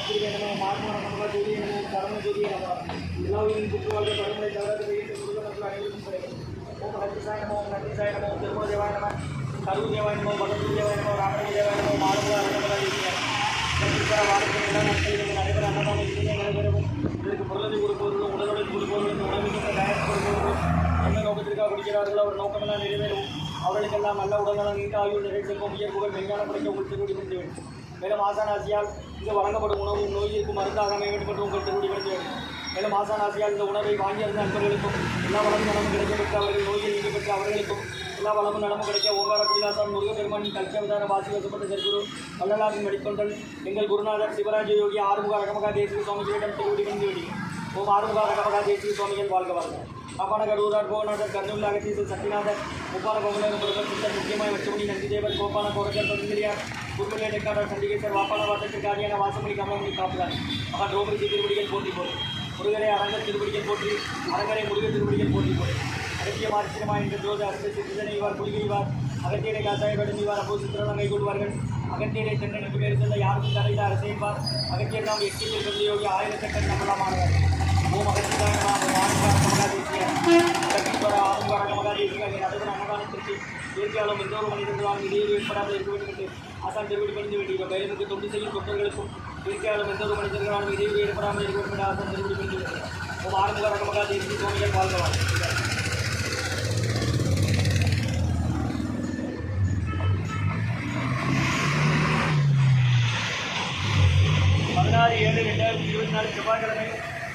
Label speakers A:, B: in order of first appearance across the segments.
A: மாத்திரை நம மார்ம நமக ஜோதி நம கர்ம ஜோதி நம எல்லாவின் குற்றவாளிகள் கடமையை தவறாது வைத்து முருகனுக்கு அனைவருக்கும் கிடைக்கும். ஓம் ஹரிசாய நம ஓம் நந்திசாய நம ஓம் திருமல தேவாய நம கரு தேவாய நம பகவதி தேவாய நம ராமணி தேவாய நம மாறுபட அன்னமலா இருக்கிற வாழ்க்கை எல்லா நாட்களிலும் நடைபெற அன்னதான இனிமே நடைபெறவும் இதற்கு பொருளை கொடுப்பவர்களும் உடலுடன் கொடுப்பவர்களும் உணவுக்கு தயார் கொடுப்பவர்களும் எந்த நோக்கத்திற்காக குடிக்கிறார்களோ அவர் நோக்கமெல்லாம் நிறைவேறும். அவர்களுக்கெல்லாம் நல்ல உடல்நலம் நீண்ட ஆயுள் நிறைவேற்கும் உயர்வுகள் மெய்ஞான படைக்க உங்கள் திருவடி கொண்டு வேண்டும். மேலும் ஆசானாசியால் இங்கு வழங்கப்படும் உணவு நோயிற்கு மருந்தாக அமைய வேண்டும் என்று உங்கள் திருவடி கொண்டு வேண்டும். மேலும் ஆசானாசியால் இந்த உணவை வாங்கி இருந்த நண்பர்களுக்கும் எல்லா வளமும் நலமும் கிடைக்க பெற்ற அவர்கள் நோயில் நீங்க பெற்ற அவர்களுக்கும் எல்லா வளமும் நலமும் கிடைக்க ஓங்கார குடிலாசான் முருகப்பெருமான் கல்வியவதார வாசி வசப்பட்ட சர்க்குரு வள்ளலாரின் வழிகொண்டல் எங்கள் குருநாதர் சிவராஜ யோகி ஆறுமுக ரகமகா தேசிய சுவாமிகளிடம் திருவடி கொண்டு வேண்டும். ஓம் ஆறுமுக ரகமகா தேசிய சுவாமிகள் வாழ்க வாழ்க. அப்பான கரூரார் போகநாதர் கர்னூல் அகத்தீசர் சக்திநாதர் முப்பான கோகுலர் பிரதமர் சித்தர் முக்கியமாய் வச்சமணி நந்திதேவர் கோப்பான கோரகர் பதுங்கிரியார் குருமலை டெக்காடர் சண்டிகேசர் வாப்பான வாசத்திற்கு ஆதியான வாசமணி கமலமணி காப்புறார் அவன் ரோமரிசி திருவடிகள் போட்டி போடு முருகரை அரங்கர் திருவடிகள் போற்றி அரங்கரை முருகர் திருவடிகள் போட்டி போடு அகத்திய மாரிசிரமா என்ற ஜோதி அரசு சித்திரனை இவார் புலிகைவார் அகத்தியரை காசாய கடமைவார் அப்போது சித்திரனை கொள்வார்கள். அகத்தியரை தென்னை நம்பி வேறு செல்ல யாருக்கும் தடையில் அரசைவார். அகத்தியர் நாம் எட்டியில் கல்வி யோகி ஆயிரத்தக்கன் நம்மளாம் ஆனார். ஓம் அகத்தியாய நடைபெறும் அன்னதானத்திற்கு இயற்கையாலும் எந்த ஒரு மனிதர்களால் இடையே ஏற்படாமல் இருக்க வேண்டும் என்று ஆசான் திருவடி பணிந்து வேண்டிய பயிருக்கு தொண்டு செய்யும் தொண்டர்களுக்கும் இயற்கையாலும் எந்த ஒரு மனிதர்களாலும் இடையே ஏற்படாமல் இருக்க வேண்டும் என்று ஆசான் திருவடி பணிந்து வேண்டிய ஓம் ஆறுமுக ரகமகா தேசிய சுவாமிகள் வாழ்ந்தவார். 16/7/2024 செவ்வாய்க்கிழமை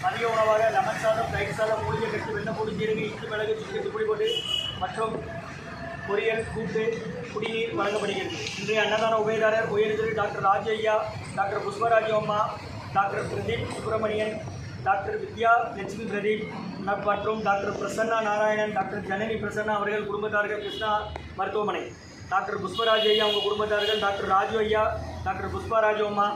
A: மதிய உணவாக லெமன் சாதம், தயிர் சாதம், மூலிகை கட்டு, வெண்ணப்பூடி, ஜீரகம், இஞ்சி, மிளகு, சுற்றி புளி போட்டு மற்றும் பொரியல், கூட்டு, குடிநீர் வழங்கப்படுகிறது. இன்றைய அன்னதான உபயதாரர் உயர் திரு டாக்டர் ராஜையா, டாக்டர் புஷ்பராஜ் அம்மா, டாக்டர் பிரதீப் சுப்பிரமணியன், டாக்டர் வித்யா லட்சுமி பிரதீப் மற்றும் டாக்டர் பிரசன்னா நாராயணன், டாக்டர் ஜனனி பிரசன்னா அவர்கள் குடும்பத்தார்கள், கிருஷ்ணா மருத்துவமனை. டாக்டர் புஷ்பராஜ் ஐயா அவங்க குடும்பத்தார்கள், டாக்டர் ராஜு ஐயா, டாக்டர் புஷ்பராஜ் அம்மா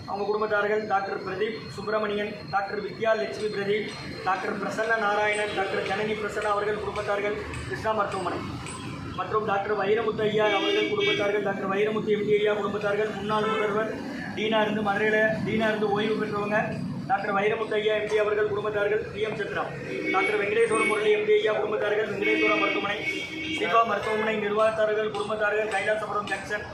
A: அவங்க குடும்பத்தார்கள், டாக்டர் பிரதீப் சுப்பிரமணியன், டாக்டர் வித்யா லட்சுமி பிரதீப், டாக்டர் பிரசன்னா நாராயணன், டாக்டர் ஜனனி பிரசன்னா அவர்கள் குடும்பத்தார்கள், கிருஷ்ணா மருத்துவமனை. மற்றும் டாக்டர் வைரமுத்து ஐயா அவர்கள் குடும்பத்தார்கள், டாக்டர் வைரமுத்து எம்டி ஐயா குடும்பத்தார்கள், முன்னாள் முதல்வர் டீனா இருந்து மதுரையில் டீனா இருந்து ஓய்வு பெற்றவங்க டாக்டர் வைரமுத்து ஐயா எம்டி அவர்கள் குடும்பத்தார்கள், பிஎம் சத்திரம். டாக்டர் வெங்கடேஸ்வர முரளி எம்டி ஐயா குடும்பத்தார்கள், வெங்கடேஸ்வர மருத்துவமனை. சிவா மருத்துவமனை நிர்வாகத்தார்கள் குடும்பத்தார்கள், கைலாசபுரம் ஜங்ஷன்.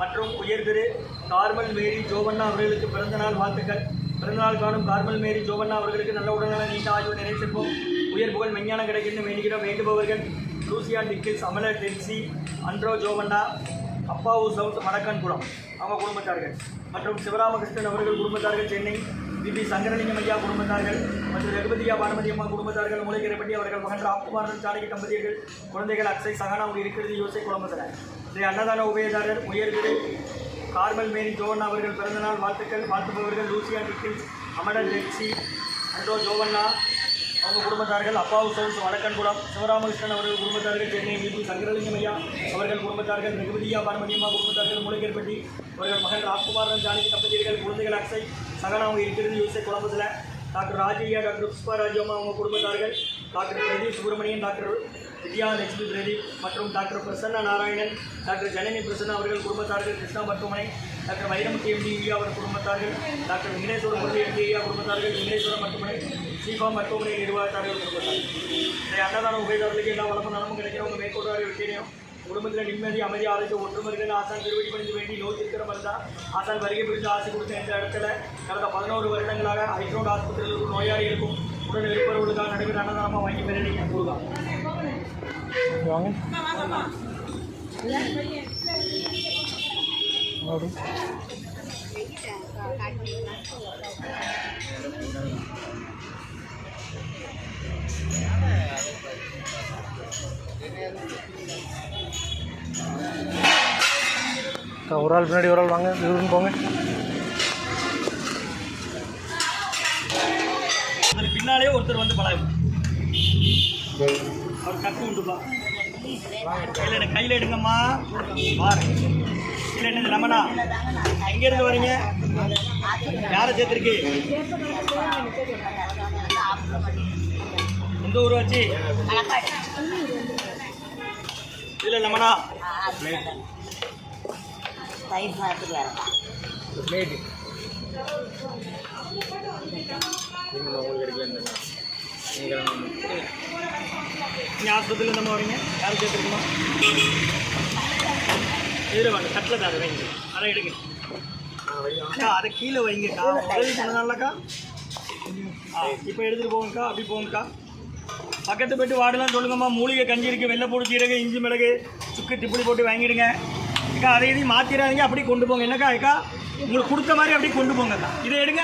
A: மற்றும் உயர் திரு கார்மல் மேரி ஜோவண்ணா அவர்களுக்கு பிறந்தநாள் வாழ்த்துக்கள். பிறந்தநாள் காணும் கார்மல் மேரி ஜோவண்ணா அவர்களுக்கு நல்ல உடல்நல நீண்ட ஆய்வு நிறைவேற்போம். உயர் புகழ் மெஞ்ஞானம் கிடைக்கின்ற வேண்டுகிறோம். வேண்டுபவர்கள் லூசியா டிக்கில்ஸ், அமல டென்சி, அன்ட்ரோ ஜோவண்ணா, அப்பாவு சவுத் மடக்கன்குளம் அவங்க குடும்பத்தார்கள். மற்றும் சிவராமகிருஷ்ணன் அவர்கள் குடும்பத்தார்கள், சென்னை. பிபி சங்கரலிங்கம் ஐயா குடும்பத்தார்கள் மற்றும் ரகுபதியா பானுமதி அம்மா குடும்பத்தார்கள், மூளைக்கரைப்பட்டி அவர்கள் மகன் ராம்குமாரன் சாணகி தம்பதியர்கள், குழந்தைகள் அக்ஷய் சகானா அவங்க இருக்கிறது யோசை குழம்புதனர். இதை அன்னதான உபயதாரர் உயர் திரு கார்மல் மேரி ஜோவண்ணா அவர்கள் பிறந்தநாள் வாழ்த்துக்கள். வாழ்த்துபவர்கள் லூசியா டிக்கில்ஸ், அமடல் டெக்ஸி, அண்டோ ஜோவண்ணா அவங்க குடும்பத்தார்கள், அப்பாவு சவுஸ் வடக்கன்குளம். சிவராமகிருஷ்ணன் அவர்கள் குடும்பத்தார்கள், சென்னை. பிபி சங்கரலிங்கம் ஐயா அவர்கள் குடும்பத்தார்கள், ரகுபதியா பானுமதி அம்மா குடும்பத்தார்கள், மூளைக்கரைப்பட்டி அவர்கள் மகன் ராம்குமாரன் ஜானகி தம்பதியர்கள், குழந்தைகள் அக்ஷய் சகானா அவங்க இருக்கிறது யோசை குழம்புதல. டாக்டர் ராஜையா, டாக்டர் புஷ்பராஜ் அம்மா அவங்க குடும்பத்தார்கள், டாக்டர் பிரதீப் சுப்பிரமணியன், டாக்டர் வித்யா லட்சுமி பிரதீப் மற்றும் டாக்டர் பிரசன்னா நாராயணன், டாக்டர் ஜனனி பிரசன்னா அவர்கள் குடும்பத்தார்கள், கிருஷ்ணா மருத்துவமனை. டாக்டர் வைரமுத்து எம்டி ஐயா அவர் குடும்பத்தார்கள், டாக்டர் வெங்கடேஸ்வர முரளி எம்டி ஐயா குடும்பத்தார்கள், வெங்கடேஸ்வர மருத்துவமனை. சீபா மருத்துவமனை நிர்வாகத்தார்கள் குடும்பத்தார்கள். இந்த அன்னதான உபயதாரர்களுக்கு எல்லா வளமும் நலமும் கிடைக்கிறவங்க மேற்கொள்வார் விஷயம். குடும்பத்தில் நிம்மதி, அமைதி, ஆரோக்கியம், ஒற்றுமர்கள் ஆசான் திருவடி பணிந்து வேண்டி நோய் இருக்கிற மாதிரி தான் ஆசான் வருகை பிடித்து ஆசை கொடுத்த இந்த இடத்துல கடந்த 11 வருடங்களாக ஹைட்ரோட் ஆஸ்பத்திரியில் இருக்கும் நோயாளிகளுக்கும் உடன் இருப்பவர்களுக்காக நடைபெற்ற அன்னதானமாக வாங்கி பெரிய கொடுக்கலாம்.
B: ஒரு ஆள் பின்னாடி ஒரு ஆள் வாங்க, இவருன்னு போங்க.
A: அதுக்கு பின்னாலே ஒருத்தர் வந்து பழகும். அவர் கட்டு உண்டுப்பா. கையில் எடுங்கம்மா. பாரு கையில் என்னது லெமனா? எங்கேருந்து வரீங்க? யாரை சேர்த்துருக்கு? எந்த ஊர் வச்சு? இதில் லெமனா? தயிர் சாதத்துக்கு வேறு நீங்கள் ஆஸ்பத்திரியில் நம்ம வரீங்க யாரும் சேர்த்துருக்கணும் இதில் வாங்க தட்டில் தான் அதை வைங்க அதை எடுங்க அதை கீழே வைங்கக்கா உதவி பண்ணதான்லக்கா இப்போ எடுத்துகிட்டு போங்கக்கா அப்படி போங்கக்கா பக்கத்து போய்ட்டு வாடலாம் சொல்லுங்கம்மா மூலிகை கஞ்சி இருக்குது வெள்ளைப்பூடு சீரகம் இஞ்சி மிளகு சுக்கு திப்புளி போட்டு வாங்கிடுங்க அக்கா அதை எதையும் மாற்றிடாதீங்க அப்படி கொண்டு போங்க என்னக்கா அக்கா உங்களுக்கு கொடுத்த மாதிரி அப்படி கொண்டு போங்கக்கா இதை எடுங்க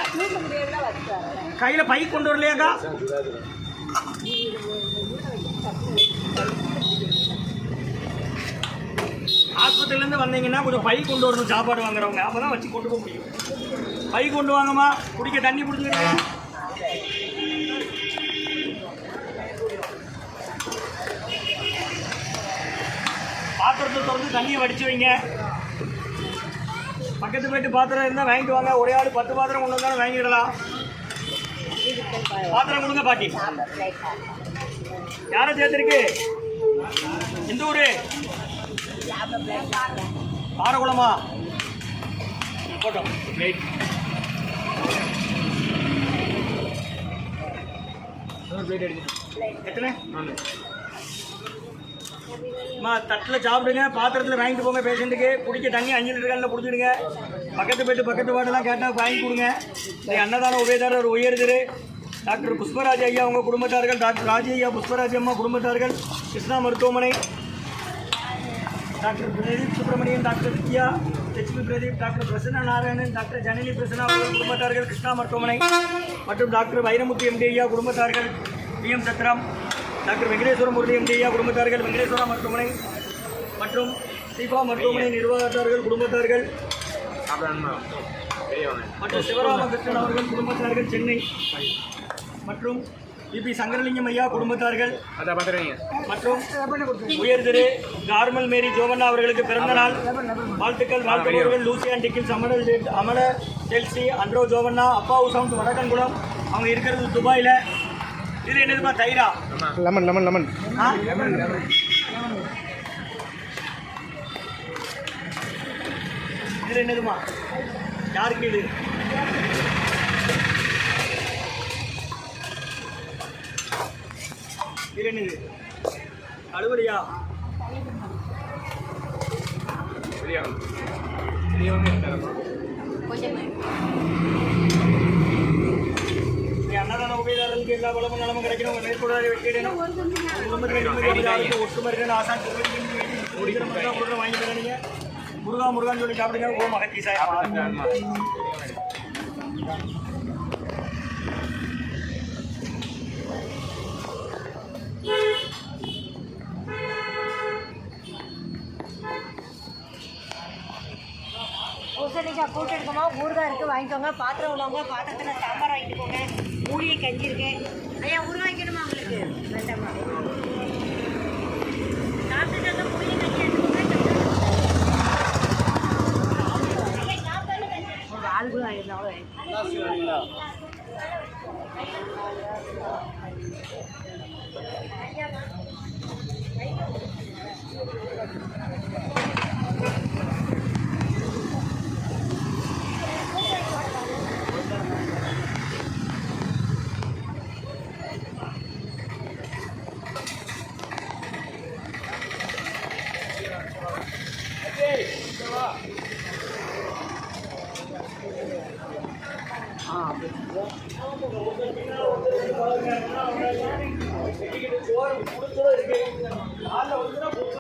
A: கையில் பை கொண்டு வரலையாக்கா ஆஸ்பத்திரியிலேருந்து வந்தீங்கன்னா கொஞ்சம் பை கொண்டு வரணும் சாப்பாடு வாங்குறவங்க அப்போ தான் வச்சு கொண்டு போக முடியும் பை கொண்டு வாங்கம்மா குடிக்க தண்ணி பிடிச்சிக்கிறீங்க பாத்திரத்தை திறந்து தண்ணியை வடிச்சு வைங்க பக்கத்து போய்ட்டு பாத்திரம் இருந்தால் வாங்கிட்டு வாங்க ஒரே ஆள் 10 பாத்திரம் கொண்டு வந்தாலும் வாங்கிடலாம் பாத்திரம் கொடுங்க பாட்டி யாரை சேர்த்துருக்கு எந்த ஊரு காரகுளமா போட்டோம் எத்தனை தட்டில் சாப்பிடுங்க பாத்திரத்தில் வாங்கிட்டு போங்க பேஷண்ட்டுக்கு குடிக்க தண்ணி 5 லிட்டர் குடிச்சிடுங்க பக்கத்து வார்டெல்லாம் கேட்டால் வாங்கி கொடுங்க அன்னதான உபயதாரர் உயர்திரு டாக்டர் புஷ்பராஜ் ஐயா அவங்க குடும்பத்தார்கள் டாக்டர் ராஜி ஐயா புஷ்பராஜ் அம்மா குடும்பத்தார்கள் கிருஷ்ணா மருத்துவமனை doctor Pradeep Subramanian doctor Vidya HP Pradeep doctor Prasanna Narayanan doctor Janani Prasanna அவர்கள் குடும்பத்தார்கள் கிருஷ்ணா மருத்துவமனை மற்றும் டாக்டர் வைரமுத்து எம்டி ஐயா குடும்பத்தார்கள் பிஎம் சத்திரம் டாக்டர் வெங்கடேஸ்வர முரளி எம்டி ஐயா குடும்பத்தார்கள் வெங்கடேஸ்வரா மருத்துவமனை மற்றும் சீபா மருத்துவமனை நிர்வாகத்தார்கள் குடும்பத்தார்கள் மற்றும் சிவராமகிருஷ்ணன் அவர்கள் குடும்பத்தார்கள் சென்னை மற்றும் பிபி சங்கரலிங்கம் ஐயா குடும்பத்தார்கள் மற்றும் உயர் திரு கார்மல் மேரி ஜோவண்ணா அவர்களுக்கு பிறந்த நாள் வாழ்த்துக்கள் லூசியான் டிக்கில் அமல செல்சி அண்ட்ரோ ஜோவண்ணா அப்பா உசம்ஸ் வடக்கன்குளம் அவங்க இருக்கிறது துபாயில் இது என்னதுமா தயிரா
B: லெமன் லெமன் லெமன்
A: இது என்னதுமா யாருக்கு இது இது என்னது அலுவலியா அன்னதான உபயதாரர்களுக்கு எல்லா வளமும் நலமும் கிடைக்கணும் மேற்கொள்ளாத வெற்றிடணும் ஒட்டுமருடன் ஆசான் வாங்கி தரீங்க முருகான்னு சொல்லி சாப்பிடுங்க ஓம் அகத்தீசாய்
C: பூசணிக்காய் கூட்டு இருக்குமா ஊறுகாய் இருக்குது வாங்கிக்கோங்க பாத்திரம் உள்ளவங்க பாத்திரத்தில் சாம்பார் வாங்கிட்டு போங்க மூலிகை கஞ்சி இருக்கு ஐயா ஊறுகாய் வைக்கணுமா உங்களுக்கு வேண்டாமா சாப்பிட்டு மூலிகை கஞ்சி எடுத்துக்கோங்க ஒரு ஆள் கூட
A: இருக்கு